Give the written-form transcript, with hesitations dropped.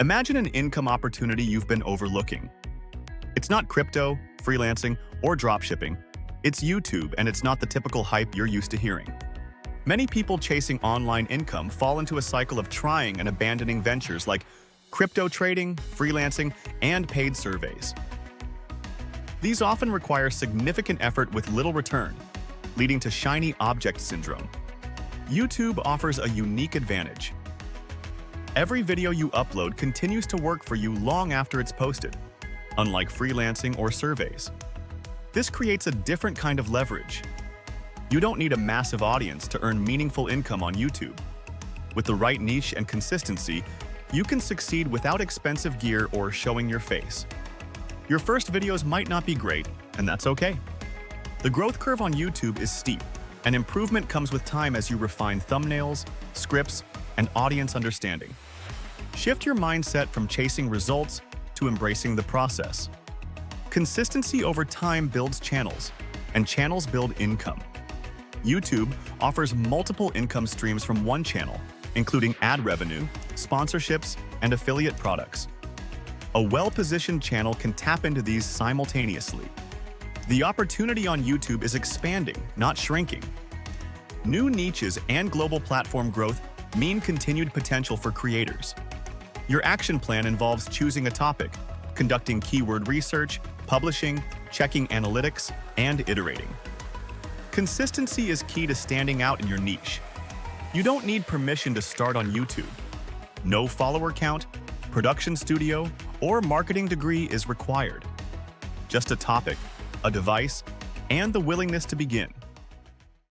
Imagine an income opportunity you've been overlooking. It's not crypto, freelancing, or dropshipping. It's YouTube, and it's not the typical hype you're used to hearing. Many people chasing online income fall into a cycle of trying and abandoning ventures like crypto trading, freelancing, and paid surveys. These often require significant effort with little return, leading to shiny object syndrome. YouTube offers a unique advantage. Every video you upload continues to work for you long after it's posted, unlike freelancing or surveys. This creates a different kind of leverage. You don't need a massive audience to earn meaningful income on YouTube. With the right niche and consistency, you can succeed without expensive gear or showing your face. Your first videos might not be great, and that's okay. The growth curve on YouTube is steep, and improvement comes with time as you refine thumbnails, scripts, and audience understanding. Shift your mindset from chasing results to embracing the process. Consistency over time builds channels, and channels build income. YouTube offers multiple income streams from one channel, including ad revenue, sponsorships, and affiliate products. A well-positioned channel can tap into these simultaneously. The opportunity on YouTube is expanding, not shrinking. New niches and global platform growth mean continued potential for creators. Your action plan involves choosing a topic, conducting keyword research, publishing, checking analytics, and iterating. Consistency is key to standing out in your niche. You don't need permission to start on YouTube. No follower count, production studio, or marketing degree is required. Just a topic, a device, and the willingness to begin.